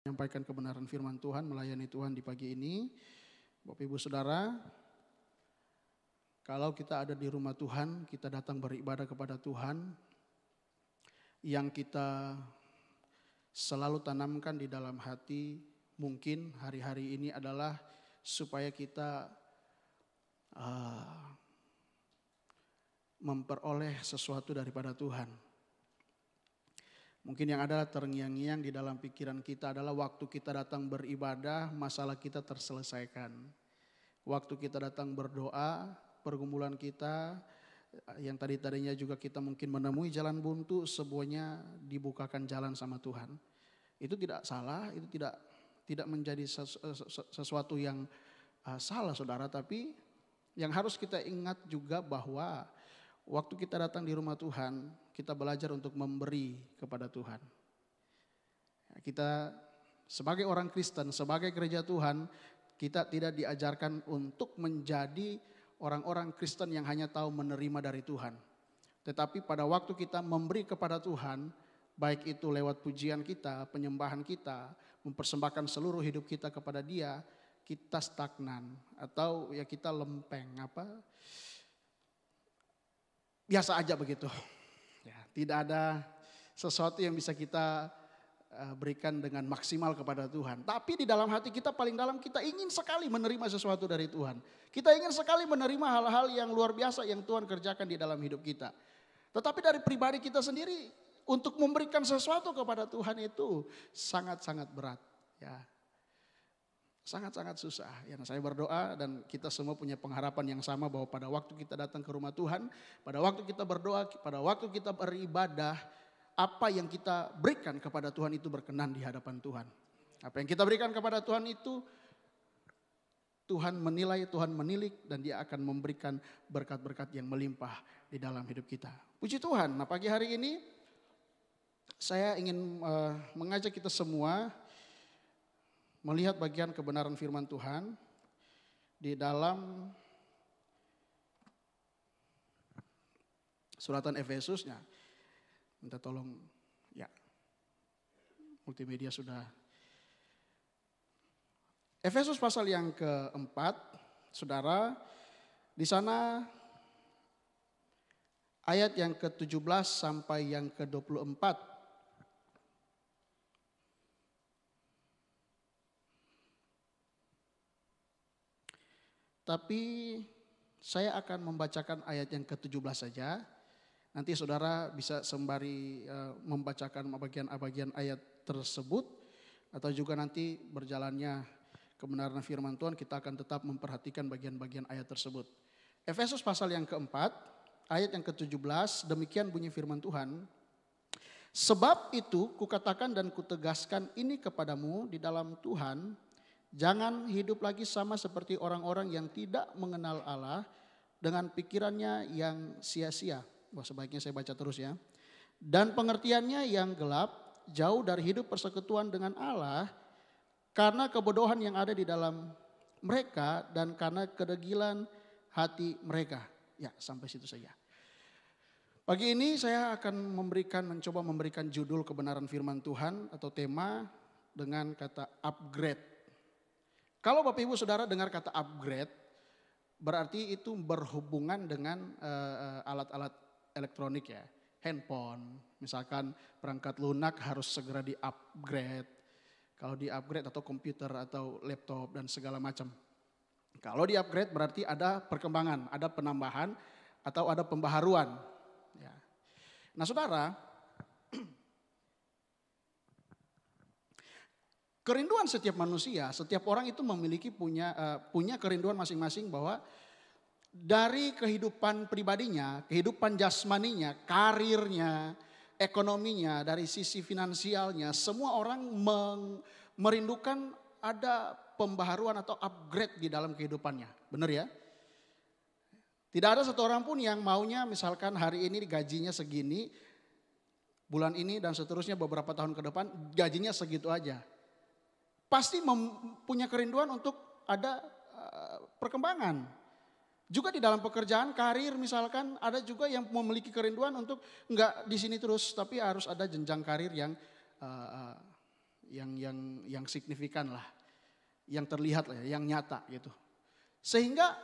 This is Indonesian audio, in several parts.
Menyampaikan kebenaran firman Tuhan, melayani Tuhan di pagi ini. Bapak Ibu Saudara, kalau kita ada di rumah Tuhan, kita datang beribadah kepada Tuhan, yang kita selalu tanamkan di dalam hati mungkin hari-hari ini adalah supaya kita memperoleh sesuatu daripada Tuhan. Mungkin yang ada terngiang-ngiang di dalam pikiran kita adalah waktu kita datang beribadah, masalah kita terselesaikan. Waktu kita datang berdoa, pergumulan kita yang tadinya juga kita mungkin menemui jalan buntu, semuanya dibukakan jalan sama Tuhan. Itu tidak salah, itu tidak menjadi sesuatu yang salah saudara, tapi yang harus kita ingat juga bahwa waktu kita datang di rumah Tuhan, kita belajar untuk memberi kepada Tuhan. Kita sebagai orang Kristen, sebagai gereja Tuhan, kita tidak diajarkan untuk menjadi orang-orang Kristen yang hanya tahu menerima dari Tuhan. Tetapi pada waktu kita memberi kepada Tuhan, baik itu lewat pujian kita, penyembahan kita, mempersembahkan seluruh hidup kita kepada Dia, kita stagnan atau ya kita lempeng biasa aja begitu. Ya, tidak ada sesuatu yang bisa kita berikan dengan maksimal kepada Tuhan. Tapi di dalam hati kita paling dalam kita ingin sekali menerima sesuatu dari Tuhan. Kita ingin sekali menerima hal-hal yang luar biasa yang Tuhan kerjakan di dalam hidup kita. Tetapi dari pribadi kita sendiri untuk memberikan sesuatu kepada Tuhan itu sangat-sangat berat. Ya. Sangat-sangat susah. Yang saya berdoa dan kita semua punya pengharapan yang sama bahwa pada waktu kita datang ke rumah Tuhan, pada waktu kita berdoa, pada waktu kita beribadah, apa yang kita berikan kepada Tuhan itu berkenan di hadapan Tuhan. Apa yang kita berikan kepada Tuhan itu Tuhan menilai, Tuhan menilik dan Dia akan memberikan berkat-berkat yang melimpah di dalam hidup kita. Puji Tuhan. Nah, pagi hari ini saya ingin mengajak kita semua melihat bagian kebenaran firman Tuhan di dalam suratan Efesusnya. Minta tolong ya, multimedia sudah. Efesus pasal yang keempat, saudara, di sana ayat yang ke-17 sampai yang ke-24. Tapi saya akan membacakan ayat yang ke-17 saja. Nanti saudara bisa sembari membacakan bagian ayat tersebut. Atau juga nanti berjalannya kebenaran firman Tuhan kita akan tetap memperhatikan bagian-bagian ayat tersebut. Efesus pasal yang keempat, ayat yang ke-17, demikian bunyi firman Tuhan. Sebab itu kukatakan dan kutegaskan ini kepadamu di dalam Tuhan, jangan hidup lagi sama seperti orang-orang yang tidak mengenal Allah dengan pikirannya yang sia-sia. Wah, sebaiknya saya baca terus ya. Dan pengertiannya yang gelap, jauh dari hidup persekutuan dengan Allah karena kebodohan yang ada di dalam mereka dan karena kedegilan hati mereka. Ya, sampai situ saja. Pagi ini saya akan mencoba memberikan judul kebenaran firman Tuhan atau tema dengan kata upgrade. Kalau Bapak Ibu Saudara dengar kata upgrade, berarti itu berhubungan dengan alat-alat elektronik ya. Handphone, misalkan perangkat lunak harus segera di-upgrade. Kalau di-upgrade atau komputer atau laptop dan segala macam. Kalau di-upgrade berarti ada perkembangan, ada penambahan atau ada pembaharuan. Ya. Nah saudara, kerinduan setiap manusia, setiap orang itu memiliki punya kerinduan masing-masing bahwa dari kehidupan pribadinya, kehidupan jasmaninya, karirnya, ekonominya, dari sisi finansialnya, semua orang merindukan ada pembaharuan atau upgrade di dalam kehidupannya. Benar ya? Tidak ada satu orang pun yang maunya misalkan hari ini gajinya segini, bulan ini dan seterusnya beberapa tahun ke depan gajinya segitu aja. Pasti punya kerinduan untuk ada perkembangan. Juga di dalam pekerjaan, karir misalkan, ada juga yang memiliki kerinduan untuk enggak di sini terus, tapi harus ada jenjang karir yang yang signifikan lah, yang terlihat lah, yang nyata gitu. Sehingga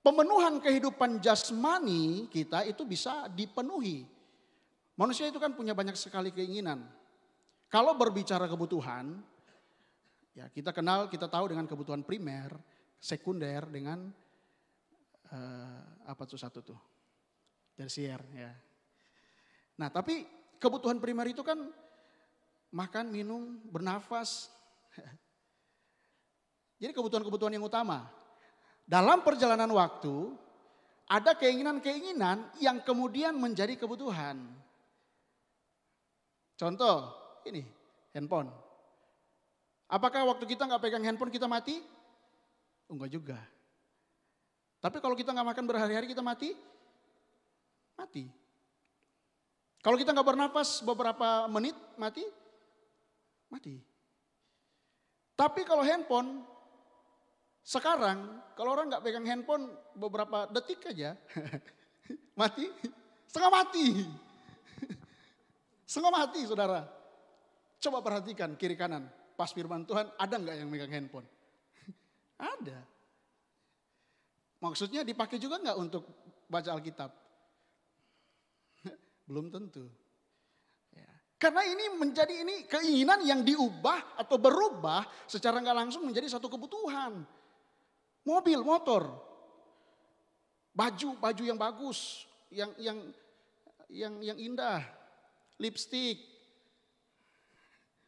pemenuhan kehidupan jasmani kita itu bisa dipenuhi. Manusia itu kan punya banyak sekali keinginan. Kalau berbicara kebutuhan, ya kita kenal, kita tahu dengan kebutuhan primer, sekunder, dengan apa tuh satu tuh, tersier ya. Nah tapi kebutuhan primer itu kan makan, minum, bernafas. Jadi kebutuhan-kebutuhan yang utama. Dalam perjalanan waktu ada keinginan-keinginan yang kemudian menjadi kebutuhan. Contoh ini handphone. Apakah waktu kita nggak pegang handphone kita mati? Enggak juga. Tapi kalau kita nggak makan berhari-hari kita mati? Mati. Kalau kita nggak bernafas beberapa menit mati? Mati. Tapi kalau handphone, sekarang kalau orang nggak pegang handphone beberapa detik aja mati, setengah mati. Setengah mati saudara. Coba perhatikan kiri kanan. Pas firman Tuhan ada nggak yang megang handphone? Ada. Maksudnya dipakai juga nggak untuk baca Alkitab? Belum tentu. Ya. Karena ini menjadi keinginan yang diubah atau berubah secara nggak langsung menjadi satu kebutuhan. Mobil, motor, baju yang bagus, yang indah, lipstik,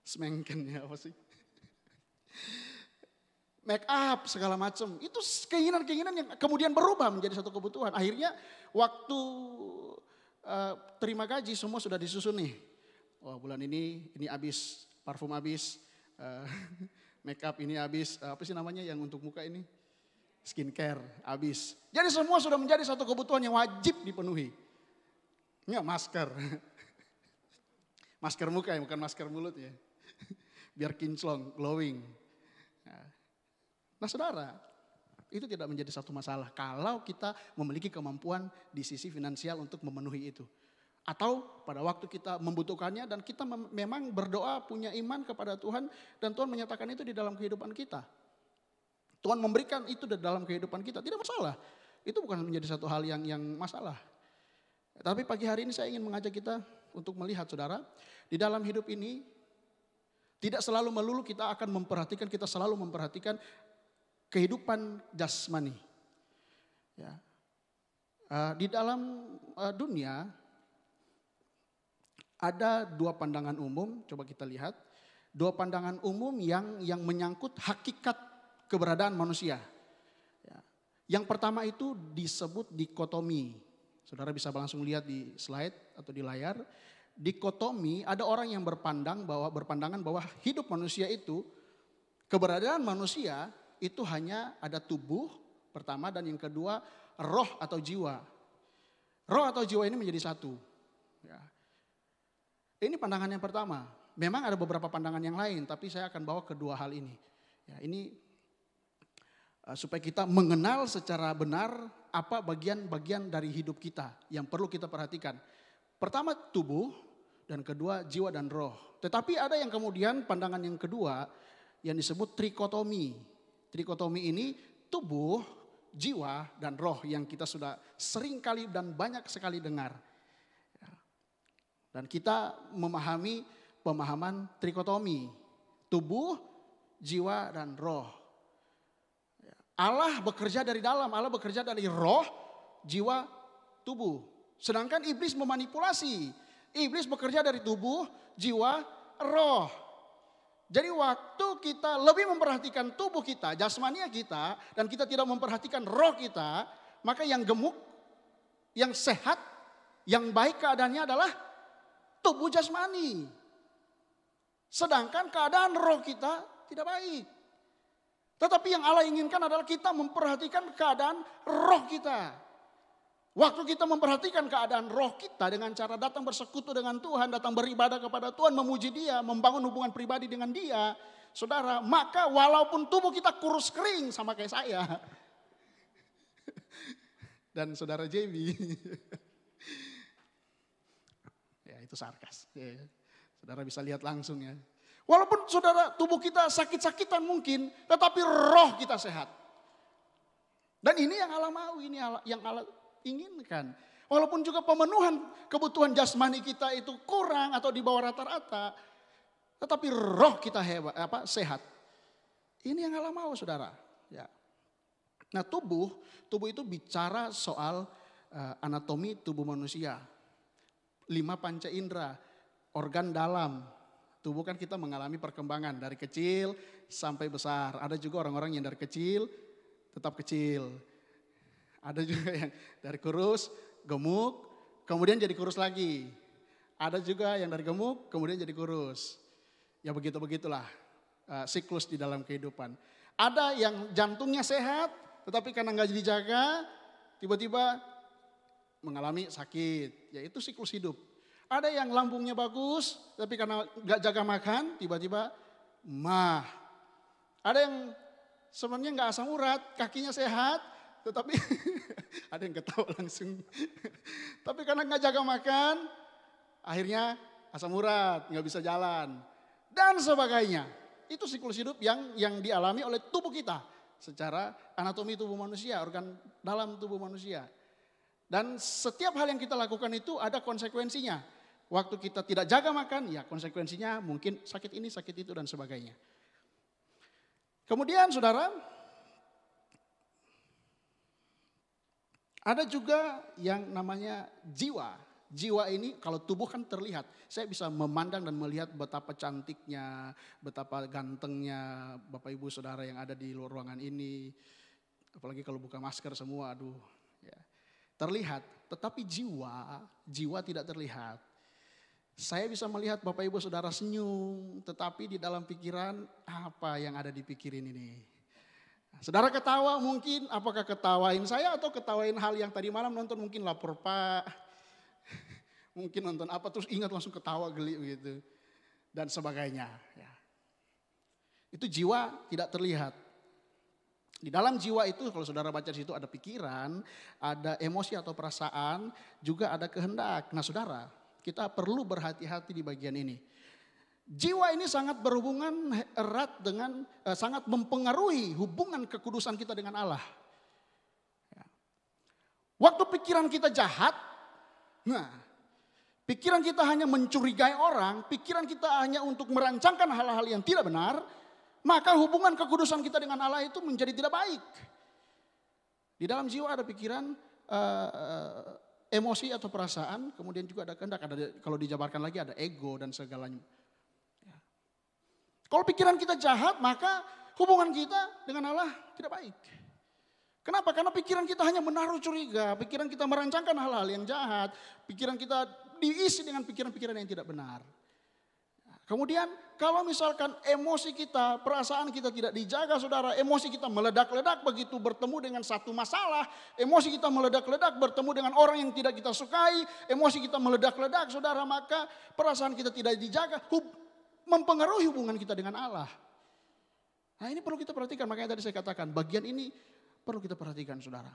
semengken ya apa sih? Make up segala macam. Itu keinginan-keinginan yang kemudian berubah menjadi satu kebutuhan. Akhirnya waktu terima gaji semua sudah disusun nih. Oh bulan ini habis, parfum habis, make up ini habis, apa sih namanya yang untuk muka ini? Skincare habis. Jadi semua sudah menjadi satu kebutuhan yang wajib dipenuhi. Ya masker. Masker muka ya, bukan masker mulut ya. Biar kinclong, glowing. Nah saudara, itu tidak menjadi satu masalah kalau kita memiliki kemampuan di sisi finansial untuk memenuhi itu. Atau pada waktu kita membutuhkannya dan kita memang berdoa punya iman kepada Tuhan dan Tuhan menyatakan itu di dalam kehidupan kita. Tuhan memberikan itu di dalam kehidupan kita, tidak masalah. Itu bukan menjadi satu hal yang masalah. Tapi pagi hari ini saya ingin mengajak kita untuk melihat saudara, di dalam hidup ini tidak selalu melulu kita akan memperhatikan, kita selalu memperhatikan kehidupan jasmani. Ya. Di dalam dunia ada dua pandangan umum, coba kita lihat. Dua pandangan umum yang menyangkut hakikat keberadaan manusia. Ya. Yang pertama itu disebut dikotomi. Saudara bisa langsung lihat di slide atau di layar. Dikotomi, ada orang yang berpandangan bahwa hidup manusia itu, keberadaan manusia itu hanya ada tubuh pertama dan yang kedua roh atau jiwa. Roh atau jiwa ini menjadi satu. Ya. Ini pandangan yang pertama. Memang ada beberapa pandangan yang lain, tapi saya akan bawa kedua hal ini. Ya, ini supaya kita mengenal secara benar apa bagian-bagian dari hidup kita yang perlu kita perhatikan. Pertama tubuh dan kedua jiwa dan roh. Tetapi ada yang kemudian pandangan yang kedua yang disebut trikotomi. Trikotomi ini tubuh, jiwa dan roh yang kita sudah sering kali dan banyak sekali dengar. Dan kita memahami pemahaman trikotomi. Tubuh, jiwa dan roh. Allah bekerja dari dalam, Allah bekerja dari roh, jiwa, tubuh. Sedangkan iblis memanipulasi. Iblis bekerja dari tubuh, jiwa, roh. Jadi waktu kita lebih memperhatikan tubuh kita, jasmania kita, dan kita tidak memperhatikan roh kita, maka yang gemuk, yang sehat, yang baik keadaannya adalah tubuh jasmani. Sedangkan keadaan roh kita tidak baik. Tetapi yang Allah inginkan adalah kita memperhatikan keadaan roh kita. Waktu kita memperhatikan keadaan roh kita dengan cara datang bersekutu dengan Tuhan, datang beribadah kepada Tuhan, memuji Dia, membangun hubungan pribadi dengan Dia, saudara, maka walaupun tubuh kita kurus kering sama kayak saya dan saudara JB, ya itu sarkas. Ya. Saudara bisa lihat langsung ya. Walaupun saudara tubuh kita sakit-sakitan mungkin, tetapi roh kita sehat. Dan ini yang Allah mau, ini yang Allah inginkan. Walaupun juga pemenuhan kebutuhan jasmani kita itu kurang atau di bawah rata-rata, tetapi roh kita sehat. Ini yang Allah mau, saudara. Ya. Nah, tubuh itu bicara soal anatomi tubuh manusia. 5 panca indera, organ dalam. Tubuh kan kita mengalami perkembangan dari kecil sampai besar. Ada juga orang-orang yang dari kecil tetap kecil. Ada juga yang dari kurus, gemuk, kemudian jadi kurus lagi. Ada juga yang dari gemuk, kemudian jadi kurus. Ya begitulah siklus di dalam kehidupan. Ada yang jantungnya sehat, tetapi karena nggak dijaga, tiba-tiba mengalami sakit. Ya itu siklus hidup. Ada yang lambungnya bagus, tapi karena nggak jaga makan, tiba-tiba mah. Ada yang sebenarnya nggak asam urat, kakinya sehat, tetapi ada yang ketawa langsung. Tapi karena nggak jaga makan, akhirnya asam urat, nggak bisa jalan dan sebagainya. Itu siklus hidup yang dialami oleh tubuh kita secara anatomi tubuh manusia, organ dalam tubuh manusia. Dan setiap hal yang kita lakukan itu ada konsekuensinya. Waktu kita tidak jaga makan, ya konsekuensinya mungkin sakit ini, sakit itu dan sebagainya. Kemudian saudara, ada juga yang namanya jiwa. Jiwa ini kalau tubuh kan terlihat. Saya bisa memandang dan melihat betapa cantiknya, betapa gantengnya Bapak Ibu Saudara yang ada di luar ruangan ini. Apalagi kalau buka masker semua, aduh. Ya. Terlihat, tetapi jiwa tidak terlihat. Saya bisa melihat Bapak Ibu Saudara senyum, tetapi di dalam pikiran apa yang ada di pikirin ini. Saudara ketawa mungkin, apakah ketawain saya atau ketawain hal yang tadi malam nonton mungkin lapor Pak. Mungkin nonton apa terus ingat langsung ketawa geli gitu. Dan sebagainya. Ya. Itu jiwa tidak terlihat. Di dalam jiwa itu kalau saudara baca di situ ada pikiran, ada emosi atau perasaan, juga ada kehendak. Nah saudara, kita perlu berhati-hati di bagian ini. Jiwa ini sangat berhubungan erat dengan, sangat mempengaruhi hubungan kekudusan kita dengan Allah. Waktu pikiran kita jahat, pikiran kita hanya mencurigai orang, pikiran kita hanya untuk merancangkan hal-hal yang tidak benar, maka hubungan kekudusan kita dengan Allah itu menjadi tidak baik. Di dalam jiwa ada pikiran, emosi atau perasaan, kemudian juga ada kehendak. Kalau dijabarkan lagi ada ego dan segalanya. Kalau pikiran kita jahat, maka hubungan kita dengan Allah tidak baik. Kenapa? Karena pikiran kita hanya menaruh curiga, pikiran kita merancangkan hal-hal yang jahat, pikiran kita diisi dengan pikiran-pikiran yang tidak benar. Kemudian kalau misalkan emosi kita, perasaan kita tidak dijaga saudara, emosi kita meledak-ledak begitu bertemu dengan satu masalah, emosi kita meledak-ledak bertemu dengan orang yang tidak kita sukai, emosi kita meledak-ledak saudara, maka perasaan kita tidak dijaga, mempengaruhi hubungan kita dengan Allah. Nah ini perlu kita perhatikan, makanya tadi saya katakan bagian ini perlu kita perhatikan saudara.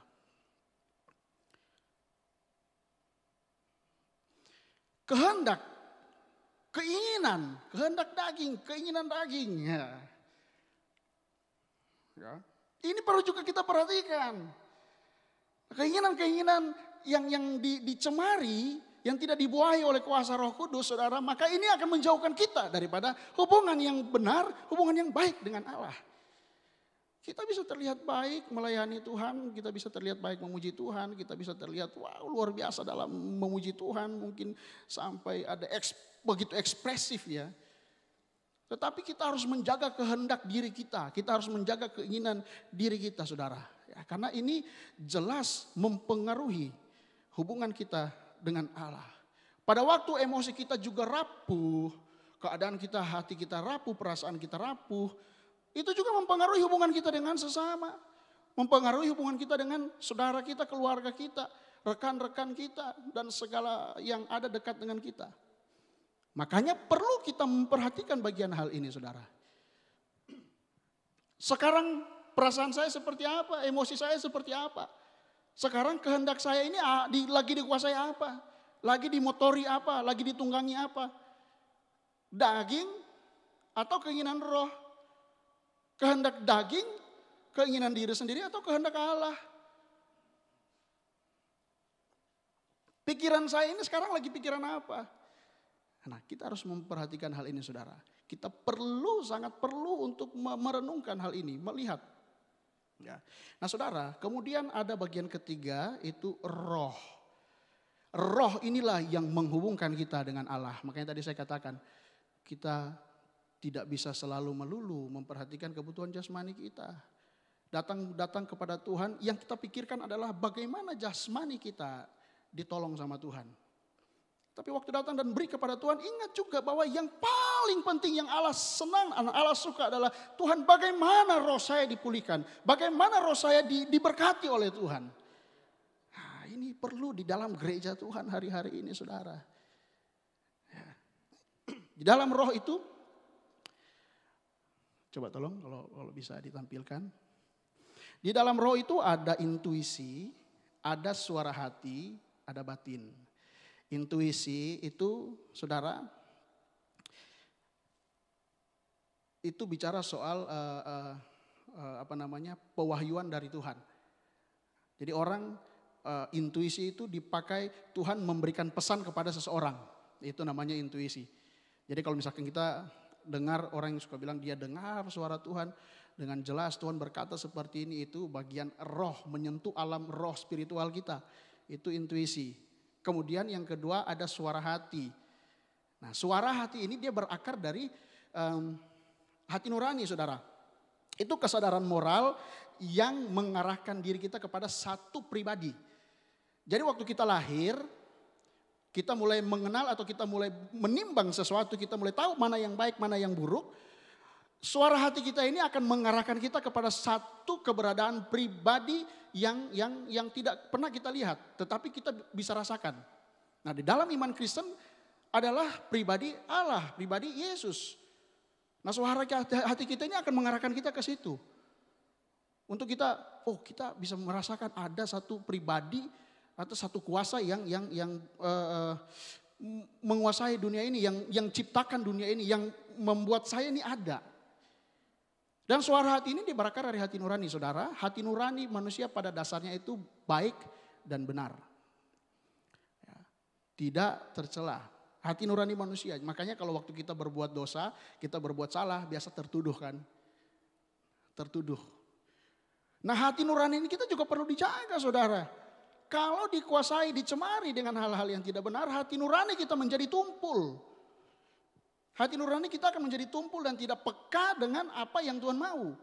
Kehendak, kehendak daging, keinginan daging. Ya. Ini perlu juga kita perhatikan. Keinginan-keinginan yang dicemari, yang tidak dibuahi oleh kuasa Roh Kudus, saudara, maka ini akan menjauhkan kita daripada hubungan yang benar, hubungan yang baik dengan Allah. Kita bisa terlihat baik melayani Tuhan, kita bisa terlihat baik memuji Tuhan, kita bisa terlihat wow luar biasa dalam memuji Tuhan, mungkin sampai ada begitu ekspresif ya. Tetapi kita harus menjaga kehendak diri kita harus menjaga keinginan diri kita saudara. Ya, karena ini jelas mempengaruhi hubungan kita dengan Allah. Pada waktu emosi kita juga rapuh, keadaan kita, hati kita rapuh, perasaan kita rapuh, itu juga mempengaruhi hubungan kita dengan sesama. Mempengaruhi hubungan kita dengan saudara kita, keluarga kita, rekan-rekan kita, dan segala yang ada dekat dengan kita. Makanya perlu kita memperhatikan bagian hal ini saudara. Sekarang perasaan saya seperti apa, emosi saya seperti apa. Sekarang kehendak saya ini lagi dikuasai apa, lagi dimotori apa, lagi ditunggangi apa. daging atau keinginan roh? Kehendak daging, keinginan diri sendiri atau kehendak Allah? Pikiran saya ini sekarang lagi pikiran apa? Nah, kita harus memperhatikan hal ini, saudara. Kita perlu, sangat perlu untuk merenungkan hal ini, melihat. Ya. Nah, saudara, kemudian ada bagian ketiga, itu roh. Roh inilah yang menghubungkan kita dengan Allah. Makanya tadi saya katakan, kita tidak bisa selalu melulu memperhatikan kebutuhan jasmani kita. Datang kepada Tuhan, yang kita pikirkan adalah bagaimana jasmani kita ditolong sama Tuhan. Tapi waktu datang dan beri kepada Tuhan, ingat juga bahwa yang paling penting yang Allah senang, Allah suka adalah Tuhan, bagaimana roh saya dipulihkan, bagaimana roh saya diberkati oleh Tuhan. Nah, ini perlu di dalam gereja Tuhan hari-hari ini, saudara. Ya. Di dalam roh itu, coba tolong kalau bisa ditampilkan. Di dalam roh itu ada intuisi, ada suara hati, ada batin. Intuisi itu, saudara, itu bicara soal pewahyuan dari Tuhan. Jadi orang intuisi itu dipakai Tuhan memberikan pesan kepada seseorang. Itu namanya intuisi. Jadi kalau misalkan kita dengar orang yang suka bilang dia dengar suara Tuhan dengan jelas, Tuhan berkata seperti ini, itu bagian roh, menyentuh alam roh spiritual kita. Itu intuisi. Kemudian yang kedua ada suara hati. Nah, suara hati ini dia berakar dari hati nurani, saudara. Itu kesadaran moral yang mengarahkan diri kita kepada satu pribadi. Jadi waktu kita lahir, kita mulai mengenal atau kita mulai menimbang sesuatu, kita mulai tahu mana yang baik, mana yang buruk. Suara hati kita ini akan mengarahkan kita kepada satu keberadaan pribadi yang tidak pernah kita lihat, tetapi kita bisa rasakan. Nah, di dalam iman Kristen adalah pribadi Allah, pribadi Yesus. Nah, suara hati kita ini akan mengarahkan kita ke situ. Untuk kita bisa merasakan ada satu pribadi atau satu kuasa yang menguasai dunia ini, yang ciptakan dunia ini, yang membuat saya ini ada. Dan suara hati ini berakar dari hati nurani, saudara. Hati nurani manusia pada dasarnya itu baik dan benar. Ya, tidak tercela. Hati nurani manusia. Makanya kalau waktu kita berbuat dosa, kita berbuat salah, biasa tertuduh kan. Tertuduh. Nah, hati nurani ini kita juga perlu dijaga, saudara. Kalau dikuasai, dicemari dengan hal-hal yang tidak benar, hati nurani kita menjadi tumpul. Hati nurani kita akan menjadi tumpul dan tidak peka dengan apa yang Tuhan mau.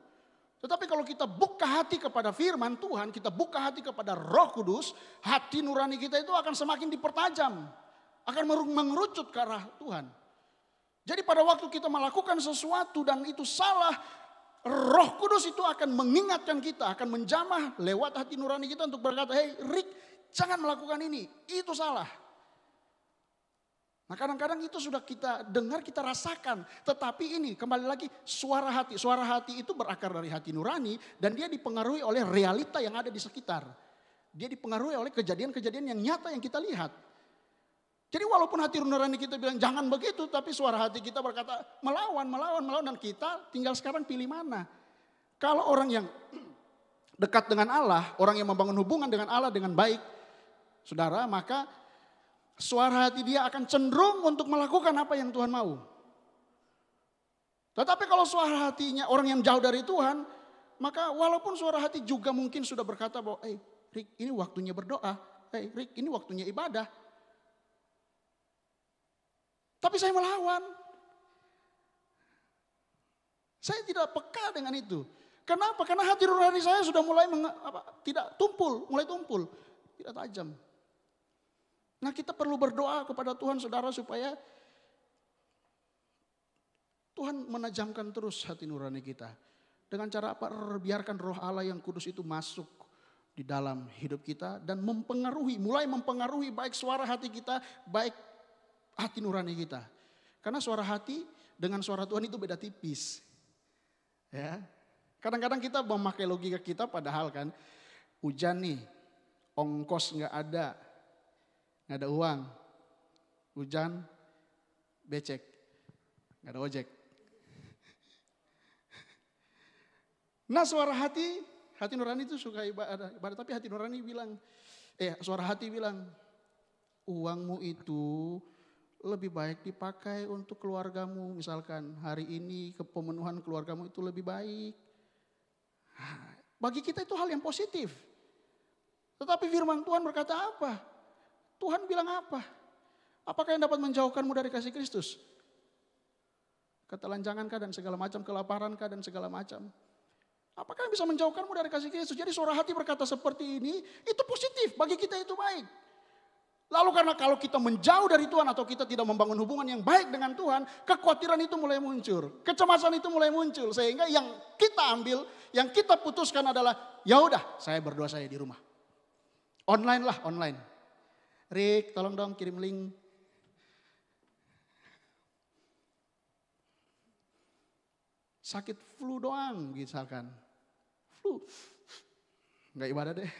Tetapi kalau kita buka hati kepada firman Tuhan, kita buka hati kepada Roh Kudus, hati nurani kita itu akan semakin dipertajam. Akan mengerucut ke arah Tuhan. Jadi pada waktu kita melakukan sesuatu dan itu salah, Roh Kudus itu akan mengingatkan kita, akan menjamah lewat hati nurani kita untuk berkata, "Hey Rick, jangan melakukan ini, itu salah." Nah, kadang-kadang itu sudah kita dengar, kita rasakan. Tetapi ini kembali lagi suara hati. Suara hati itu berakar dari hati nurani dan dia dipengaruhi oleh realita yang ada di sekitar. Dia dipengaruhi oleh kejadian-kejadian yang nyata yang kita lihat. Jadi walaupun hati nurani kita bilang jangan begitu, tapi suara hati kita berkata melawan dan kita tinggal sekarang pilih mana. Kalau orang yang dekat dengan Allah, orang yang membangun hubungan dengan Allah dengan baik, saudara, maka suara hati dia akan cenderung untuk melakukan apa yang Tuhan mau. Tetapi kalau suara hatinya orang yang jauh dari Tuhan, maka walaupun suara hati juga mungkin sudah berkata bahwa, Rick, ini waktunya berdoa. Rick, ini waktunya ibadah. Tapi saya melawan. Saya tidak peka dengan itu. Kenapa? Karena hati nurani saya sudah mulai mulai tumpul, tidak tajam. Nah, kita perlu berdoa kepada Tuhan, saudara, supaya Tuhan menajamkan terus hati nurani kita. Dengan cara apa? Biarkan roh Allah yang kudus itu masuk di dalam hidup kita dan mulai mempengaruhi baik suara hati kita, baik hati nurani kita. Karena suara hati dengan suara Tuhan itu beda tipis. Ya. Kadang-kadang kita memakai logika kita, padahal kan hujan nih, ongkos nggak ada uang, hujan becek. Gak ada ojek. Nah suara hati nurani itu suka ibadah, tapi hati nurani bilang, suara hati bilang, uangmu itu lebih baik dipakai untuk keluargamu. Misalkan hari ini pemenuhan keluargamu itu lebih baik. Bagi kita itu hal yang positif. Tetapi firman Tuhan berkata apa? Tuhan bilang apa? Apakah yang dapat menjauhkanmu dari kasih Kristus? Ketelanjangankah dan segala macam, kelaparankah dan segala macam. Apakah yang bisa menjauhkanmu dari kasih Kristus? Jadi suara hati berkata seperti ini, itu positif, bagi kita itu baik. Lalu karena kalau kita menjauh dari Tuhan atau kita tidak membangun hubungan yang baik dengan Tuhan, kekhawatiran itu mulai muncul, kecemasan itu mulai muncul. Sehingga yang kita ambil, yang kita putuskan adalah, ya udah saya berdoa saya di rumah. Online lah, online. Rick, tolong dong kirim link. Sakit flu doang misalkan. Flu. Enggak ibadah deh.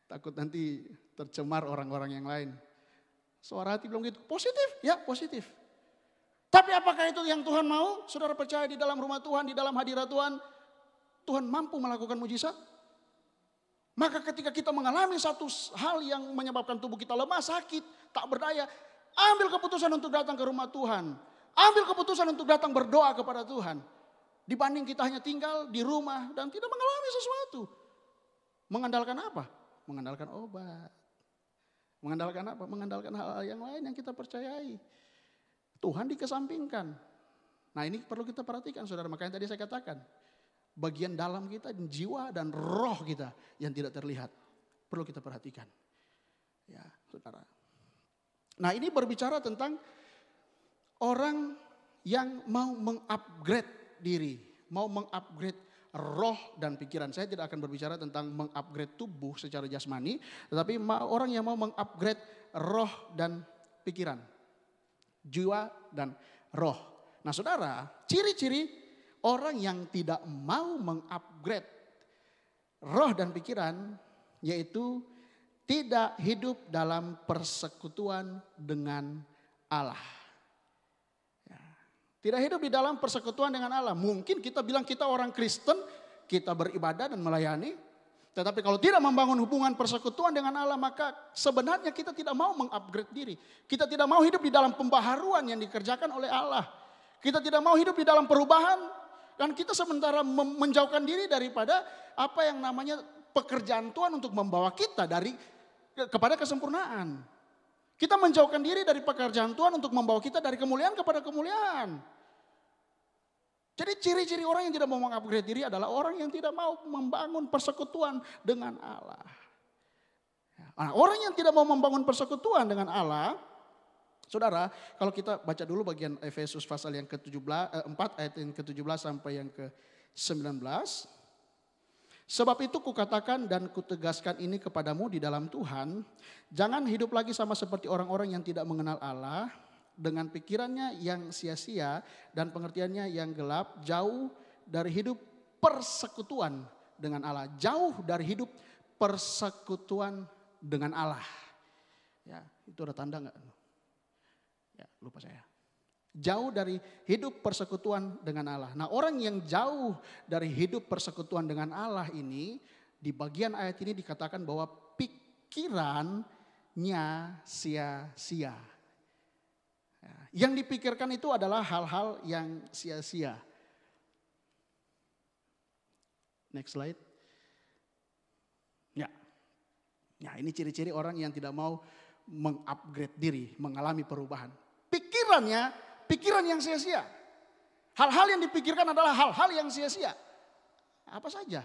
Takut nanti tercemar orang-orang yang lain. Suara hati belum gitu. Positif? Ya positif. Tapi apakah itu yang Tuhan mau? Saudara percaya di dalam rumah Tuhan, di dalam hadirat Tuhan, Tuhan mampu melakukan mujizat? Maka ketika kita mengalami satu hal yang menyebabkan tubuh kita lemah, sakit, tak berdaya, ambil keputusan untuk datang ke rumah Tuhan. Ambil keputusan untuk datang berdoa kepada Tuhan. Dibanding kita hanya tinggal di rumah dan tidak mengalami sesuatu. Mengandalkan apa? Mengandalkan obat. Mengandalkan apa? Mengandalkan hal-hal yang lain yang kita percayai. Tuhan dikesampingkan. Nah ini perlu kita perhatikan saudara. Makanya tadi saya katakan. Bagian dalam kita, jiwa dan roh kita yang tidak terlihat. Perlu kita perhatikan. Ya saudara. Nah ini berbicara tentang orang yang mau mengupgrade diri. Mau mengupgrade roh dan pikiran. Saya tidak akan berbicara tentang mengupgrade tubuh secara jasmani. Tetapi orang yang mau mengupgrade roh dan pikiran. Jiwa dan roh. Nah saudara, ciri-ciri orang yang tidak mau mengupgrade roh dan pikiran, yaitu tidak hidup dalam persekutuan dengan Allah. Ya. Tidak hidup di dalam persekutuan dengan Allah. Mungkin kita bilang kita orang Kristen, kita beribadah dan melayani. Tetapi kalau tidak membangun hubungan persekutuan dengan Allah, maka sebenarnya kita tidak mau mengupgrade diri. Kita tidak mau hidup di dalam pembaharuan yang dikerjakan oleh Allah. Kita tidak mau hidup di dalam perubahan. Dan kita sementara menjauhkan diri daripada apa yang namanya pekerjaan Tuhan untuk membawa kita kepada kesempurnaan. Kita menjauhkan diri dari pekerjaan Tuhan untuk membawa kita dari kemuliaan kepada kemuliaan. Jadi ciri-ciri orang yang tidak mau mengupgrade diri adalah orang yang tidak mau membangun persekutuan dengan Allah. Nah, orang yang tidak mau membangun persekutuan dengan Allah, saudara, kalau kita baca dulu bagian Efesus pasal yang ke-4 ayat yang ke-17 sampai yang ke-19. Sebab itu kukatakan dan kutegaskan ini kepadamu di dalam Tuhan, jangan hidup lagi sama seperti orang-orang yang tidak mengenal Allah, dengan pikirannya yang sia-sia dan pengertiannya yang gelap, jauh dari hidup persekutuan dengan Allah. Jauh dari hidup persekutuan dengan Allah. Ya, itu ada tanda enggak? Ya, lupa saya. Jauh dari hidup persekutuan dengan Allah. Nah, orang yang jauh dari hidup persekutuan dengan Allah ini, di bagian ayat ini dikatakan bahwa pikirannya sia-sia. Ya, yang dipikirkan itu adalah hal-hal yang sia-sia. Next slide. Ya, ini ciri-ciri orang yang tidak mau mengupgrade diri, mengalami perubahan. Pikiran yang sia-sia. Hal-hal yang dipikirkan adalah hal-hal yang sia-sia. Apa saja?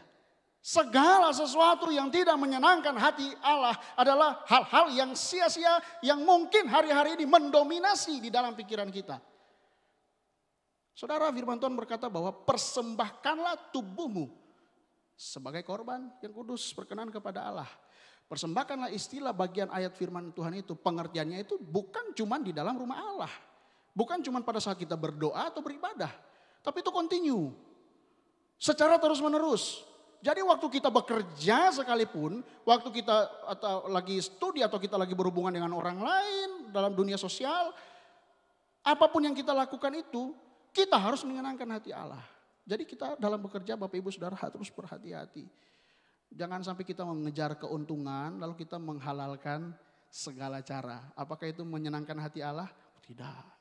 Segala sesuatu yang tidak menyenangkan hati Allah adalah hal-hal yang sia-sia yang mungkin hari-hari ini mendominasi di dalam pikiran kita. Saudara, firman Tuhan berkata bahwa persembahkanlah tubuhmu sebagai korban yang kudus berkenan kepada Allah. Persembahkanlah istilah bagian ayat firman Tuhan itu, pengertiannya itu bukan cuma di dalam rumah Allah. Bukan cuma pada saat kita berdoa atau beribadah. Tapi itu continue. Secara terus menerus. Jadi waktu kita bekerja sekalipun, waktu kita atau lagi studi atau kita lagi berhubungan dengan orang lain dalam dunia sosial, apapun yang kita lakukan itu, kita harus menyenangkan hati Allah. Jadi kita dalam bekerja Bapak Ibu Saudara harus berhati-hati. Jangan sampai kita mengejar keuntungan lalu kita menghalalkan segala cara. Apakah itu menyenangkan hati Allah? Tidak.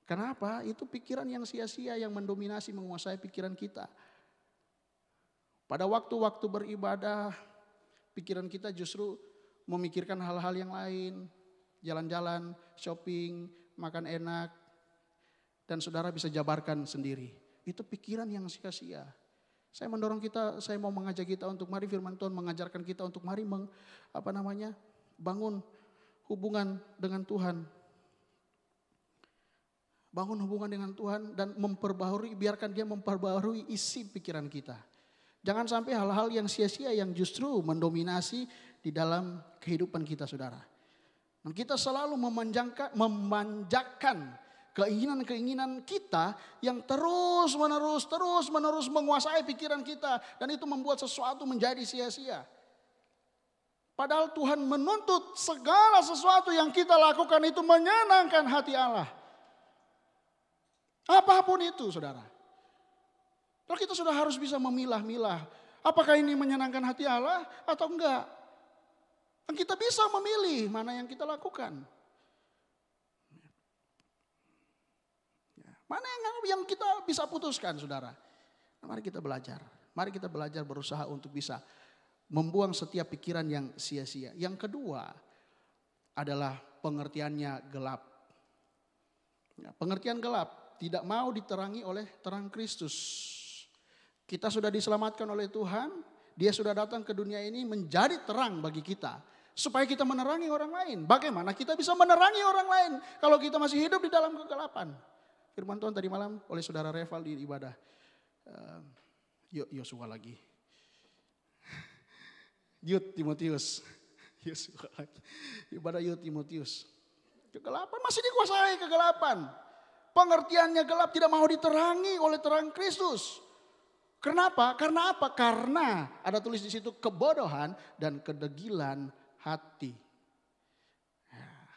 Kenapa? Itu pikiran yang sia-sia yang mendominasi, menguasai pikiran kita. Pada waktu-waktu beribadah, pikiran kita justru memikirkan hal-hal yang lain. Jalan-jalan, shopping, makan enak. Dan saudara bisa jabarkan sendiri. Itu pikiran yang sia-sia. Saya mendorong kita, saya mau mengajak kita untuk mari firman Tuhan mengajarkan kita untuk mari bangun hubungan dengan Tuhan. Bangun hubungan dengan Tuhan dan biarkan dia memperbaharui isi pikiran kita. Jangan sampai hal-hal yang sia-sia yang justru mendominasi di dalam kehidupan kita saudara. Dan kita selalu memanjakan keinginan-keinginan kita yang terus menerus menguasai pikiran kita. Dan itu membuat sesuatu menjadi sia-sia. Padahal Tuhan menuntut segala sesuatu yang kita lakukan itu menyenangkan hati Allah. Apapun itu saudara. Lalu kita sudah harus bisa memilah-milah. Apakah ini menyenangkan hati Allah atau enggak. Dan kita bisa memilih mana yang kita lakukan. Mana yang kita bisa putuskan saudara. Nah, mari kita belajar. Mari kita belajar berusaha untuk bisa membuang setiap pikiran yang sia-sia. Yang kedua adalah pengertiannya gelap. Ya, pengertian gelap. Tidak mau diterangi oleh terang Kristus. Kita sudah diselamatkan oleh Tuhan. Dia sudah datang ke dunia ini menjadi terang bagi kita. Supaya kita menerangi orang lain. Bagaimana kita bisa menerangi orang lain kalau kita masih hidup di dalam kegelapan. Firman Tuhan tadi malam oleh saudara Reval di ibadah. Yosua lagi. Yud Timotius. Yosua lagi. Ibadah Yud Timotius. Kegelapan masih dikuasai kegelapan. Pengertiannya gelap tidak mau diterangi oleh terang Kristus. Kenapa? Karena apa? Karena ada tulis di situ kebodohan dan kedegilan hati.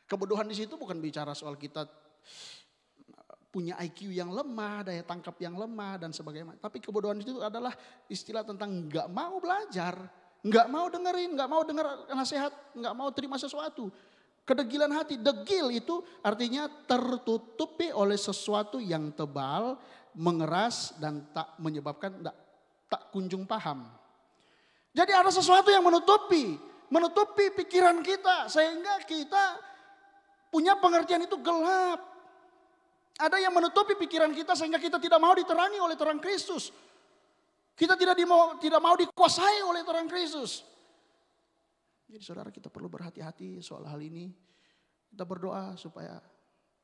Kebodohan di situ bukan bicara soal kita punya IQ yang lemah, daya tangkap yang lemah dan sebagainya. Tapi kebodohan itu adalah istilah tentang nggak mau belajar, nggak mau dengerin, nggak mau dengar nasihat, nggak mau terima sesuatu. Kedegilan hati, degil itu artinya tertutupi oleh sesuatu yang tebal, mengeras dan tak menyebabkan tak kunjung paham. Jadi ada sesuatu yang menutupi pikiran kita sehingga kita punya pengertian itu gelap. Ada yang menutupi pikiran kita sehingga kita tidak mau diterangi oleh terang Kristus. Kita tidak mau dikuasai oleh terang Kristus. Jadi saudara kita perlu berhati-hati soal hal ini. Kita berdoa supaya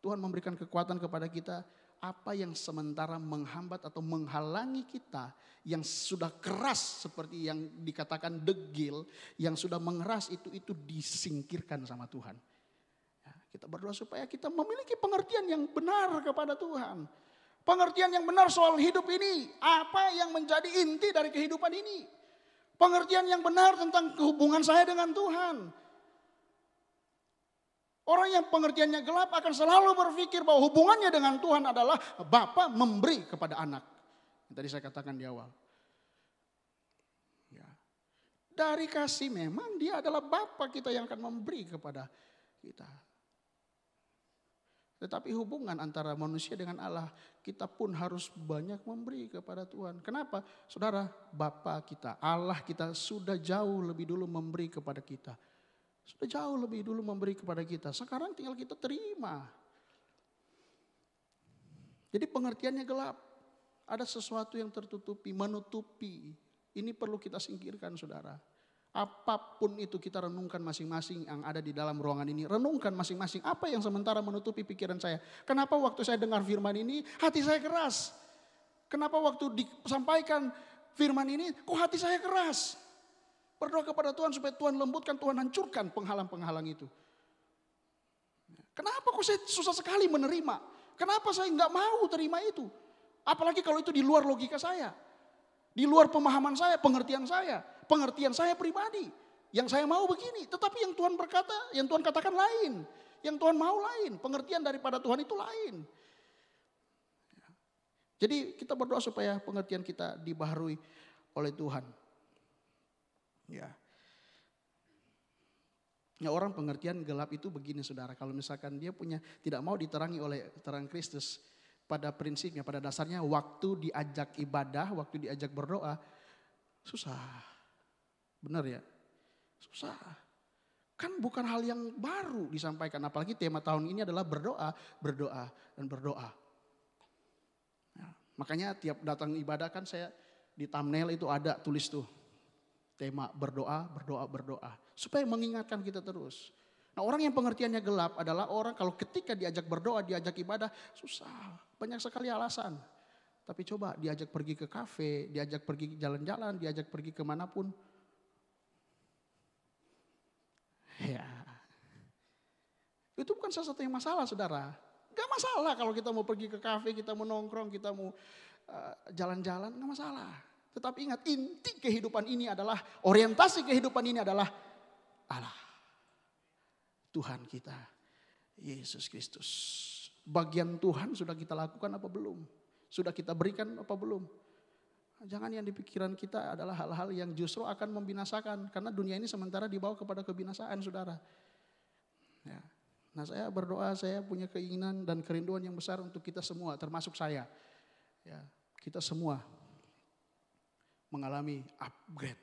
Tuhan memberikan kekuatan kepada kita. Apa yang sementara menghambat atau menghalangi kita. Yang sudah keras seperti yang dikatakan degil. Yang sudah mengeras itu disingkirkan sama Tuhan. Ya, kita berdoa supaya kita memiliki pengertian yang benar kepada Tuhan. Pengertian yang benar soal hidup ini. Apa yang menjadi inti dari kehidupan ini. Pengertian yang benar tentang hubungan saya dengan Tuhan. Orang yang pengertiannya gelap akan selalu berpikir bahwa hubungannya dengan Tuhan adalah Bapa memberi kepada anak. Yang tadi saya katakan di awal. Ya. Dari kasih memang dia adalah Bapa kita yang akan memberi kepada kita. Tetapi hubungan antara manusia dengan Allah, kita pun harus banyak memberi kepada Tuhan. Kenapa? Saudara, Bapa kita, Allah kita sudah jauh lebih dulu memberi kepada kita. Sudah jauh lebih dulu memberi kepada kita. Sekarang tinggal kita terima. Jadi pengertiannya gelap. Ada sesuatu yang tertutupi, menutupi. Ini perlu kita singkirkan saudara. Apapun itu kita renungkan masing-masing yang ada di dalam ruangan ini. Renungkan masing-masing apa yang sementara menutupi pikiran saya. Kenapa waktu saya dengar firman ini hati saya keras. Kenapa waktu disampaikan firman ini kok hati saya keras. Berdoa kepada Tuhan supaya Tuhan lembutkan, Tuhan hancurkan penghalang-penghalang itu. Kenapa kok saya susah sekali menerima. Kenapa saya nggak mau terima itu. Apalagi kalau itu di luar logika saya. Di luar pemahaman saya, pengertian saya. Pengertian saya pribadi. Yang saya mau begini. Tetapi yang Tuhan berkata, yang Tuhan katakan lain. Yang Tuhan mau lain, pengertian daripada Tuhan itu lain. Jadi kita berdoa supaya pengertian kita dibaharui oleh Tuhan. Ya. Ya, orang pengertian gelap itu begini saudara, kalau misalkan dia tidak mau diterangi oleh terang Kristus, pada prinsipnya, pada dasarnya waktu diajak ibadah, waktu diajak berdoa, susah. Benar ya? Susah. Kan bukan hal yang baru disampaikan, apalagi tema tahun ini adalah berdoa, berdoa, dan berdoa. Ya, makanya tiap datang ibadah kan saya di thumbnail itu ada tulis tuh. Tema berdoa, berdoa, berdoa. Supaya mengingatkan kita terus. Nah, orang yang pengertiannya gelap adalah orang kalau ketika diajak berdoa, diajak ibadah, susah. Banyak sekali alasan. Tapi coba diajak pergi ke kafe, diajak pergi jalan-jalan, diajak pergi kemanapun. Ya. Itu bukan sesuatu yang masalah saudara. Gak masalah kalau kita mau pergi ke kafe, kita mau nongkrong, kita mau jalan-jalan, gak masalah. Tetapi ingat, inti kehidupan ini adalah, orientasi kehidupan ini adalah Allah. Tuhan kita, Yesus Kristus. Bagian Tuhan sudah kita lakukan apa belum? Sudah kita berikan apa belum? Jangan yang di pikiran kita adalah hal-hal yang justru akan membinasakan. Karena dunia ini sementara dibawa kepada kebinasaan saudara. Ya. Nah, saya berdoa, saya punya keinginan dan kerinduan yang besar untuk kita semua, termasuk saya. Ya, kita semua mengalami upgrade,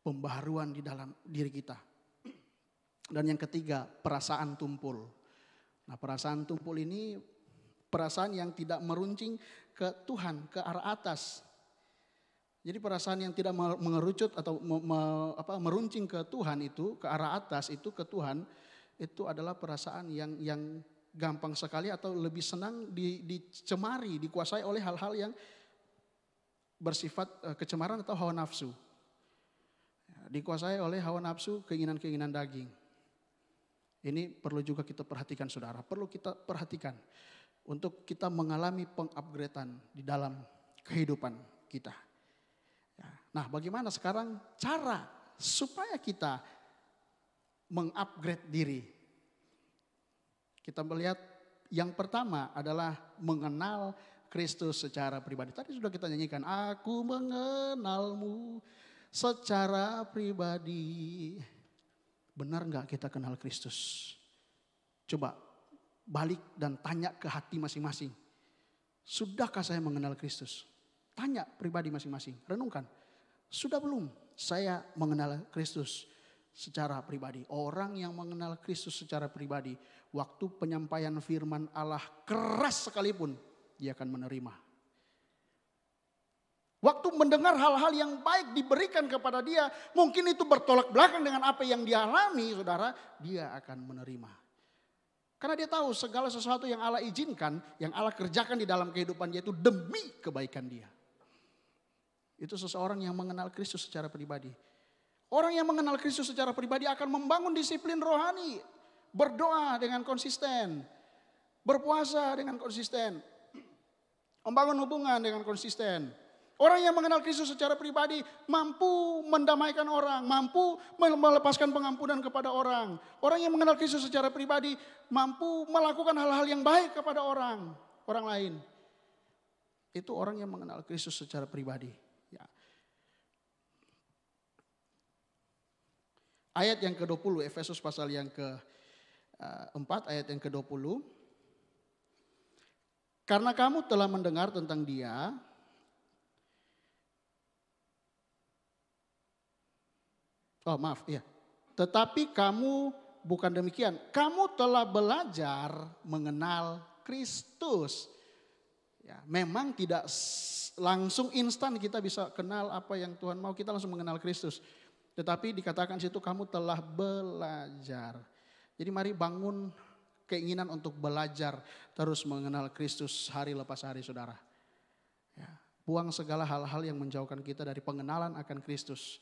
pembaharuan di dalam diri kita. Dan yang ketiga, perasaan tumpul. Nah, perasaan tumpul ini perasaan yang tidak meruncing ke Tuhan, ke arah atas. Jadi perasaan yang tidak mengerucut atau meruncing ke Tuhan itu, ke arah atas itu, ke Tuhan, itu adalah perasaan yang gampang sekali atau lebih senang dicemari, dikuasai oleh hal-hal yang bersifat kecemaran atau hawa nafsu. Dikuasai oleh hawa nafsu, keinginan-keinginan daging. Ini perlu juga kita perhatikan saudara, perlu kita perhatikan untuk kita mengalami pengupgradean di dalam kehidupan kita. Nah, bagaimana sekarang cara supaya kita mengupgrade diri? Kita melihat yang pertama adalah mengenal Kristus secara pribadi. Tadi sudah kita nyanyikan, aku mengenalmu secara pribadi. Benar enggak kita kenal Kristus? Coba balik dan tanya ke hati masing-masing. Sudahkah saya mengenal Kristus? Tanya pribadi masing-masing, renungkan. Sudah belum saya mengenal Kristus secara pribadi? Orang yang mengenal Kristus secara pribadi, waktu penyampaian firman Allah keras sekalipun, dia akan menerima. Waktu mendengar hal-hal yang baik diberikan kepada dia, mungkin itu bertolak belakang dengan apa yang dia alami, saudara, dia akan menerima. Karena dia tahu segala sesuatu yang Allah izinkan, yang Allah kerjakan di dalam kehidupan dia itu demi kebaikan dia. Itu seseorang yang mengenal Kristus secara pribadi. Orang yang mengenal Kristus secara pribadi akan membangun disiplin rohani, berdoa dengan konsisten, berpuasa dengan konsisten, membangun hubungan dengan konsisten. Orang yang mengenal Kristus secara pribadi mampu mendamaikan orang, mampu melepaskan pengampunan kepada orang. Orang yang mengenal Kristus secara pribadi mampu melakukan hal-hal yang baik kepada orang lain. Itu orang yang mengenal Kristus secara pribadi. Ya. Ayat yang ke-20, Efesus pasal yang ke-4 ayat yang ke-20. Karena kamu telah mendengar tentang dia, tetapi kamu bukan demikian. Kamu telah belajar mengenal Kristus. Ya, memang tidak langsung instan kita bisa kenal apa yang Tuhan mau, kita langsung mengenal Kristus. Tetapi dikatakan situ kamu telah belajar. Jadi mari bangun keinginan untuk belajar terus mengenal Kristus hari lepas hari saudara. Ya, buang segala hal-hal yang menjauhkan kita dari pengenalan akan Kristus.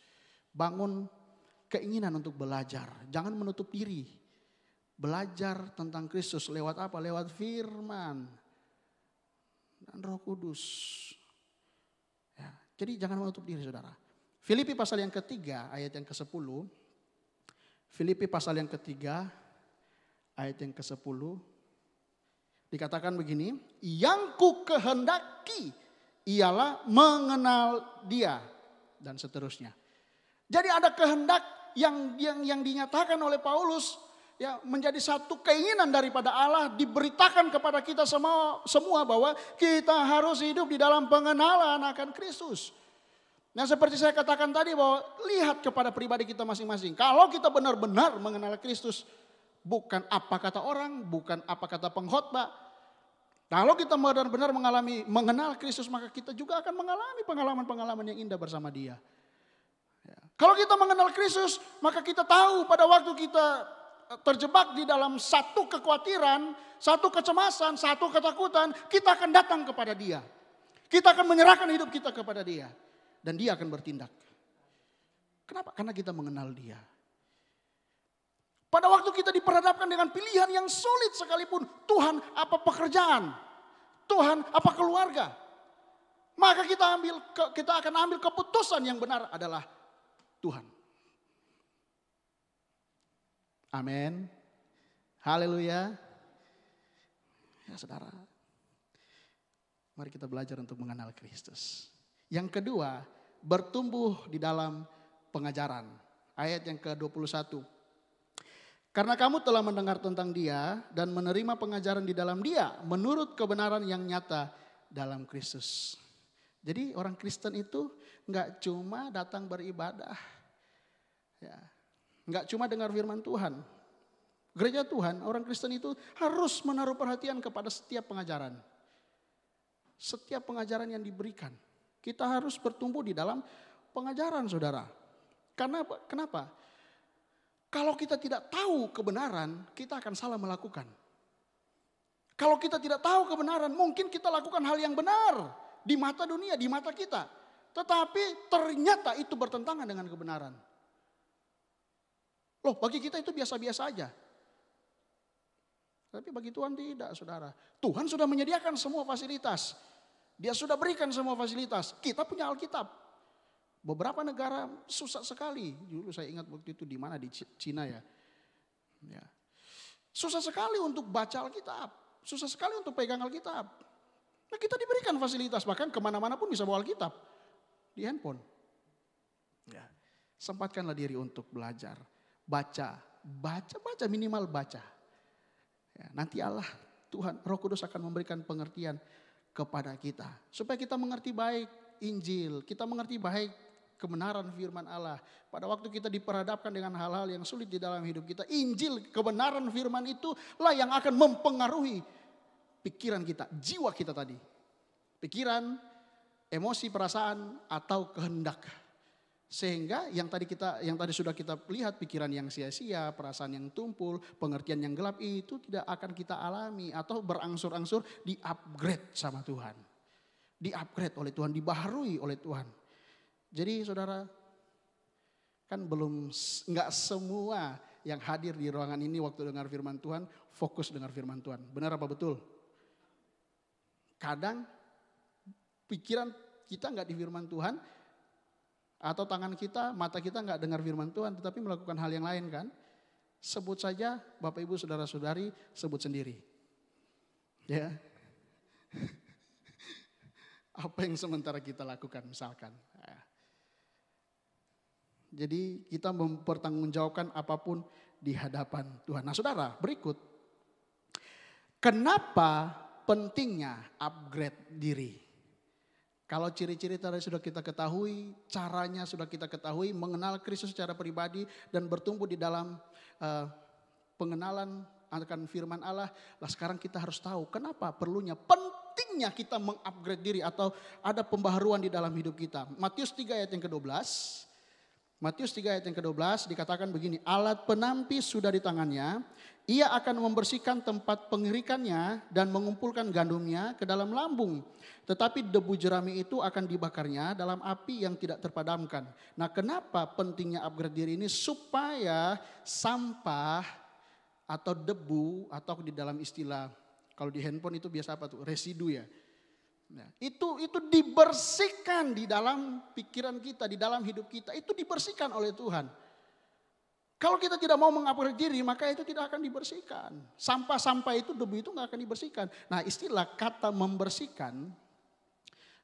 Bangun keinginan untuk belajar, jangan menutup diri. Belajar tentang Kristus lewat apa? Lewat firman dan Roh Kudus. Ya, jadi jangan menutup diri saudara. Filipi pasal yang ketiga ayat yang ke-10. Filipi pasal yang ketiga ayat yang ke-10. Dikatakan begini, yang ku kehendaki ialah mengenal dia, dan seterusnya. Jadi ada kehendak yang dinyatakan oleh Paulus, ya, menjadi satu keinginan daripada Allah, diberitakan kepada kita semua bahwa kita harus hidup di dalam pengenalan akan Kristus. Nah, seperti saya katakan tadi, bahwa lihat kepada pribadi kita masing-masing. Kalau kita benar-benar mengenal Kristus, bukan apa kata orang, bukan apa kata pengkhotbah. Kalau kita benar-benar mengenal Kristus, maka kita juga akan mengalami pengalaman-pengalaman yang indah bersama Dia. Ya. Kalau kita mengenal Kristus, maka kita tahu pada waktu kita terjebak di dalam satu kekhawatiran, satu kecemasan, satu ketakutan, kita akan datang kepada Dia. Kita akan menyerahkan hidup kita kepada Dia. Dan Dia akan bertindak. Kenapa? Karena kita mengenal Dia. Pada waktu kita diperhadapkan dengan pilihan yang sulit sekalipun, Tuhan apa pekerjaan, Tuhan apa keluarga, maka kita akan ambil keputusan yang benar adalah Tuhan. Amin. Haleluya. Ya saudara, mari kita belajar untuk mengenal Kristus. Yang kedua, bertumbuh di dalam pengajaran. Ayat yang ke-21. Karena kamu telah mendengar tentang Dia dan menerima pengajaran di dalam Dia menurut kebenaran yang nyata dalam Kristus. Jadi orang Kristen itu nggak cuma datang beribadah, ya, nggak cuma dengar firman Tuhan. Gereja Tuhan, orang Kristen itu harus menaruh perhatian kepada setiap pengajaran, setiap pengajaran yang diberikan. Kita harus bertumbuh di dalam pengajaran, saudara. Kenapa? Kalau kita tidak tahu kebenaran, kita akan salah melakukan. Kalau kita tidak tahu kebenaran, mungkin kita lakukan hal yang benar di mata dunia, di mata kita. Tetapi ternyata itu bertentangan dengan kebenaran. Loh, bagi kita itu biasa-biasa aja. Tapi bagi Tuhan tidak, saudara. Tuhan sudah menyediakan semua fasilitas. Dia sudah berikan semua fasilitas. Kita punya Alkitab. Beberapa negara susah sekali. Dulu saya ingat waktu itu di mana, di Cina ya. Susah sekali untuk baca Alkitab. Susah sekali untuk pegang Alkitab. Nah, kita diberikan fasilitas, bahkan kemana-mana pun bisa bawa Alkitab. Di handphone. Ya. Sempatkanlah diri untuk belajar. Baca minimal baca. Ya, nanti Allah, Tuhan, Roh Kudus akan memberikan pengertian kepada kita. Supaya kita mengerti baik Injil, kita mengerti baik kebenaran firman Allah. Pada waktu kita diperhadapkan dengan hal-hal yang sulit di dalam hidup kita, Injil, kebenaran firman itulah yang akan mempengaruhi pikiran kita, jiwa kita tadi. Pikiran, emosi, perasaan, atau kehendak. Sehingga yang tadi sudah kita lihat, pikiran yang sia-sia, perasaan yang tumpul, pengertian yang gelap, itu tidak akan kita alami atau berangsur-angsur di-upgrade sama Tuhan. Di-upgrade oleh Tuhan, dibaharui oleh Tuhan. Jadi saudara, kan nggak semua yang hadir di ruangan ini waktu dengar firman Tuhan fokus dengar firman Tuhan. Benar apa betul? Kadang pikiran kita nggak di firman Tuhan, atau tangan kita, mata kita nggak dengar firman Tuhan, tetapi melakukan hal yang lain kan? Sebut saja Bapak Ibu Saudara-saudari, sebut sendiri. Ya. Apa yang sementara kita lakukan misalkan. Jadi kita mempertanggungjawabkan apapun di hadapan Tuhan. Nah saudara, berikut. Kenapa pentingnya upgrade diri? Kalau ciri-ciri tadi sudah kita ketahui, caranya sudah kita ketahui, mengenal Kristus secara pribadi dan bertumbuh di dalam pengenalan akan firman Allah. Lah sekarang kita harus tahu kenapa pentingnya kita mengupgrade diri atau ada pembaharuan di dalam hidup kita. Matius 3 ayat yang ke-12. Matius 3 ayat yang ke-12 dikatakan begini, alat penampi sudah di tangannya, ia akan membersihkan tempat pengirikannya dan mengumpulkan gandumnya ke dalam lambung. Tetapi debu jerami itu akan dibakarnya dalam api yang tidak terpadamkan. Nah kenapa pentingnya upgrade diri ini? Supaya sampah atau debu atau di dalam istilah, kalau di handphone itu biasa apa tuh? Residu ya. Nah, itu dibersihkan di dalam pikiran kita, di dalam hidup kita. Itu dibersihkan oleh Tuhan. Kalau kita tidak mau mengupgrade diri, maka itu tidak akan dibersihkan. Sampah-sampah itu, debu itu nggak akan dibersihkan. Nah, istilah kata membersihkan,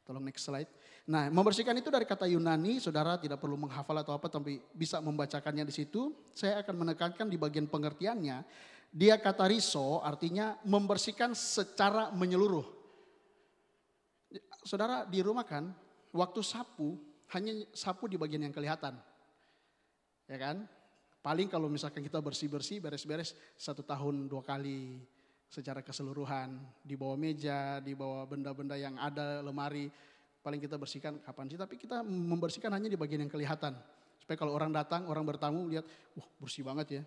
tolong next slide. Nah, membersihkan itu dari kata Yunani, saudara tidak perlu menghafal atau apa, tapi bisa membacakannya di situ. Saya akan menekankan di bagian pengertiannya. Dia kata riso, artinya membersihkan secara menyeluruh. Saudara di rumah kan, waktu sapu, hanya sapu di bagian yang kelihatan. Ya kan? Paling kalau misalkan kita bersih-bersih, beres-beres 1 tahun 2 kali secara keseluruhan. Di bawah meja, di bawah benda-benda yang ada, lemari. Paling kita bersihkan kapan sih, tapi kita membersihkan hanya di bagian yang kelihatan. Supaya kalau orang datang, orang bertamu lihat, wah bersih banget ya.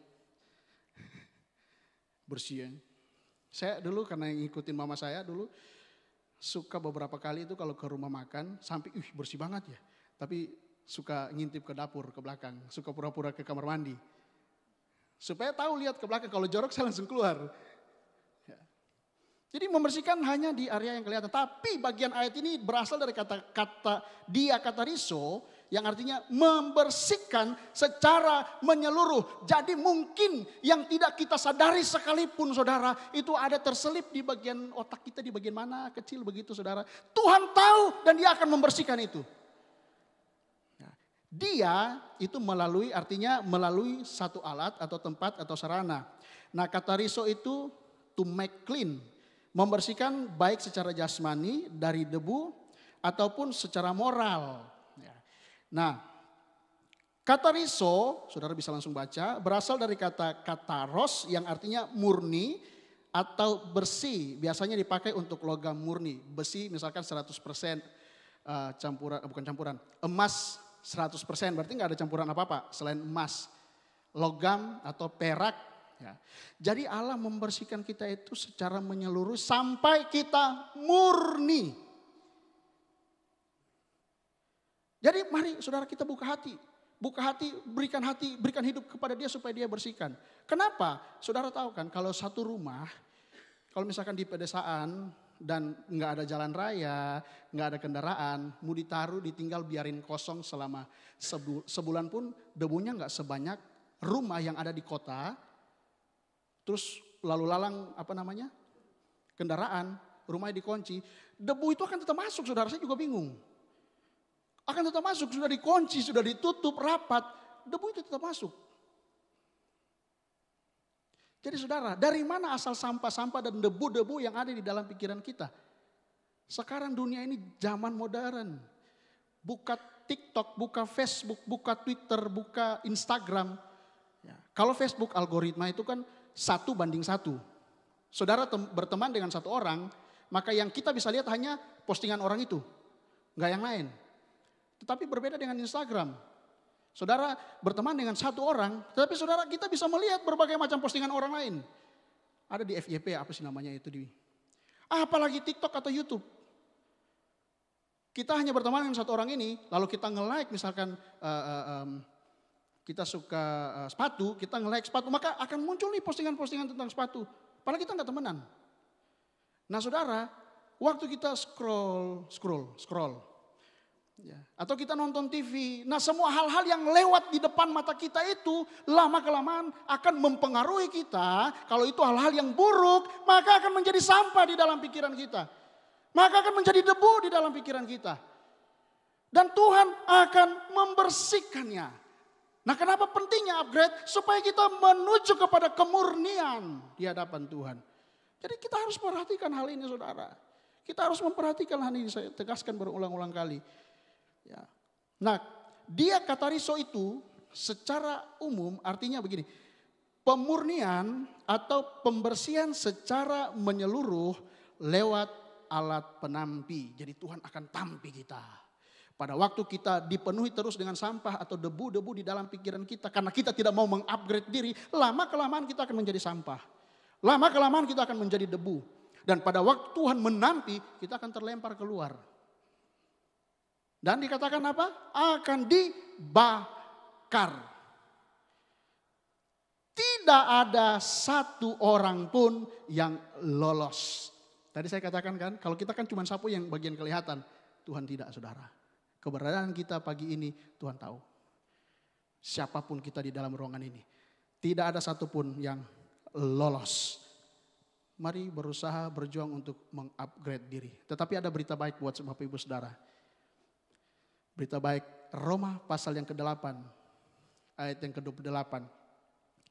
Bersih ya. Saya dulu karena ngikutin mama saya dulu, suka beberapa kali itu kalau ke rumah makan, sampai bersih banget ya. Tapi suka ngintip ke dapur, ke belakang. Suka pura-pura ke kamar mandi. Supaya tahu lihat ke belakang, kalau jorok saya langsung keluar. Ya. Jadi membersihkan hanya di area yang kelihatan. Tapi bagian ayat ini berasal dari kata riso, yang artinya membersihkan secara menyeluruh. Jadi mungkin yang tidak kita sadari sekalipun saudara, itu ada terselip di bagian otak kita, di bagian mana kecil begitu saudara. Tuhan tahu dan dia akan membersihkan itu. Dia itu artinya melalui satu alat atau tempat atau sarana. Nah kata riso itu to make clean. Membersihkan baik secara jasmani dari debu ataupun secara moral. Nah kata riso, saudara bisa langsung baca, berasal dari kata kataros yang artinya murni atau bersih. Biasanya dipakai untuk logam murni. Besi misalkan 100% emas 100%, berarti nggak ada campuran apa-apa selain emas, logam atau perak. Ya. Jadi Allah membersihkan kita itu secara menyeluruh sampai kita murni. Jadi mari saudara kita buka hati, berikan hidup kepada dia supaya dia bersihkan. Kenapa? Saudara tahu kan kalau satu rumah, kalau misalkan di pedesaan, dan nggak ada jalan raya, nggak ada kendaraan, mau ditaruh, ditinggal biarin kosong selama sebulan pun debunya nggak sebanyak rumah yang ada di kota. Terus lalu lalang kendaraan, rumahnya dikunci, debu itu akan tetap masuk saudara, saya juga bingung. Akan tetap masuk, sudah dikunci, sudah ditutup rapat, debu itu tetap masuk. Jadi saudara, dari mana asal sampah-sampah dan debu-debu yang ada di dalam pikiran kita? Sekarang dunia ini zaman modern. Buka TikTok, buka Facebook, buka Twitter, buka Instagram. Ya, kalau Facebook algoritma itu kan 1:1. Saudara berteman dengan satu orang, maka yang kita bisa lihat hanya postingan orang itu. Enggak yang lain. Tetapi berbeda dengan Instagram. Saudara berteman dengan satu orang, tetapi saudara kita bisa melihat berbagai macam postingan orang lain. Ada di FYP, apa sih namanya itu apalagi TikTok atau YouTube. Kita hanya berteman dengan satu orang ini, lalu kita nge-like misalkan kita suka sepatu, kita nge-like sepatu, maka akan muncul nih postingan-postingan tentang sepatu. Padahal kita nggak temenan. Nah saudara, waktu kita scroll. Ya. Atau kita nonton TV. Nah semua hal-hal yang lewat di depan mata kita itu lama-kelamaan akan mempengaruhi kita. Kalau itu hal-hal yang buruk, maka akan menjadi sampah di dalam pikiran kita. Maka akan menjadi debu di dalam pikiran kita. Dan Tuhan akan membersihkannya. Nah kenapa pentingnya upgrade? Supaya kita menuju kepada kemurnian di hadapan Tuhan. Jadi kita harus perhatikan hal ini saudara. Kita harus memperhatikan hal ini, saya tegaskan berulang-ulang kali. Ya. Nah, dia kata riso itu secara umum artinya begini. Pemurnian atau pembersihan secara menyeluruh lewat alat penampi. Jadi Tuhan akan tampi kita. Pada waktu kita dipenuhi terus dengan sampah atau debu-debu di dalam pikiran kita. Karena kita tidak mau mengupgrade diri. Lama-kelamaan kita akan menjadi sampah. Lama-kelamaan kita akan menjadi debu. Dan pada waktu Tuhan menampi, kita akan terlempar keluar. Dan dikatakan apa? Akan dibakar. Tidak ada satu orang pun yang lolos. Tadi saya katakan kan, kalau kita kan cuma sapu yang bagian kelihatan. Tuhan tidak saudara. Keberadaan kita pagi ini Tuhan tahu. Siapapun kita di dalam ruangan ini. Tidak ada satupun yang lolos. Mari berusaha berjuang untuk mengupgrade diri. Tetapi ada berita baik buat Bapak Ibu Saudara. Berita baik Roma pasal yang ke-8 ayat yang ke-28.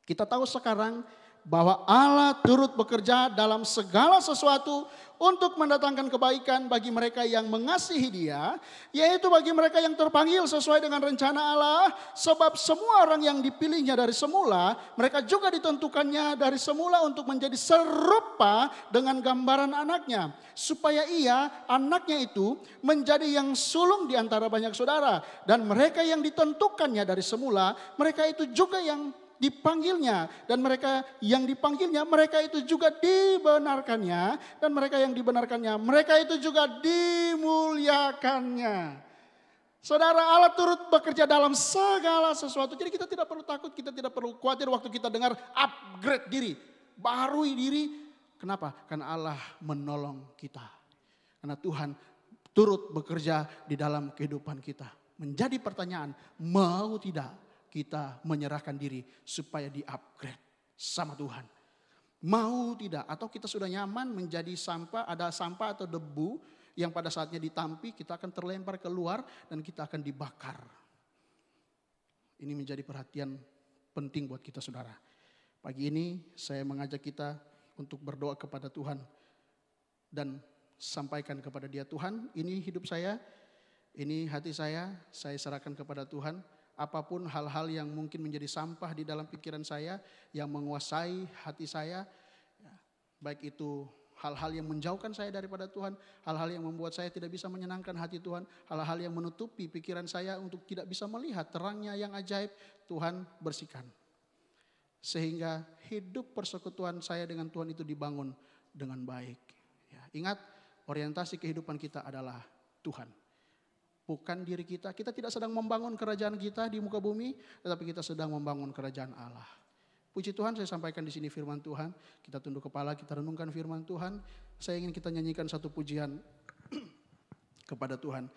Kita tahu sekarang bahwa Allah turut bekerja dalam segala sesuatu untuk mendatangkan kebaikan bagi mereka yang mengasihi Dia, yaitu bagi mereka yang terpanggil sesuai dengan rencana Allah. Sebab semua orang yang dipilihnya dari semula, mereka juga ditentukannya dari semula untuk menjadi serupa dengan gambaran anaknya, supaya ia, anaknya itu, menjadi yang sulung di antara banyak saudara. Dan mereka yang ditentukannya dari semula, mereka itu juga yang dipanggilnya, dan mereka yang dipanggilnya, mereka itu juga dibenarkannya, dan mereka yang dibenarkannya, mereka itu juga dimuliakannya. Saudara, Allah turut bekerja dalam segala sesuatu. Jadi kita tidak perlu takut, kita tidak perlu khawatir waktu kita dengar upgrade diri, barui diri. Kenapa? Karena Allah menolong kita. Karena Tuhan turut bekerja di dalam kehidupan kita. Menjadi pertanyaan, mau tidak kita menyerahkan diri supaya di-upgrade sama Tuhan. Mau tidak? Atau kita sudah nyaman menjadi sampah, ada sampah atau debu yang pada saatnya ditampi kita akan terlempar keluar dan kita akan dibakar. Ini menjadi perhatian penting buat kita saudara. Pagi ini saya mengajak kita untuk berdoa kepada Tuhan dan sampaikan kepada Dia, Tuhan, ini hidup saya, ini hati saya serahkan kepada Tuhan. Apapun hal-hal yang mungkin menjadi sampah di dalam pikiran saya, yang menguasai hati saya, baik itu hal-hal yang menjauhkan saya daripada Tuhan, hal-hal yang membuat saya tidak bisa menyenangkan hati Tuhan, hal-hal yang menutupi pikiran saya untuk tidak bisa melihat terangnya yang ajaib, Tuhan bersihkan. Sehingga hidup persekutuan saya dengan Tuhan itu dibangun dengan baik. Ya, ingat, orientasi kehidupan kita adalah Tuhan. Bukan diri kita. Kita tidak sedang membangun kerajaan kita di muka bumi, tetapi kita sedang membangun kerajaan Allah. Puji Tuhan, saya sampaikan di sini firman Tuhan. Kita tunduk kepala, kita renungkan firman Tuhan. Saya ingin kita nyanyikan satu pujian kepada Tuhan.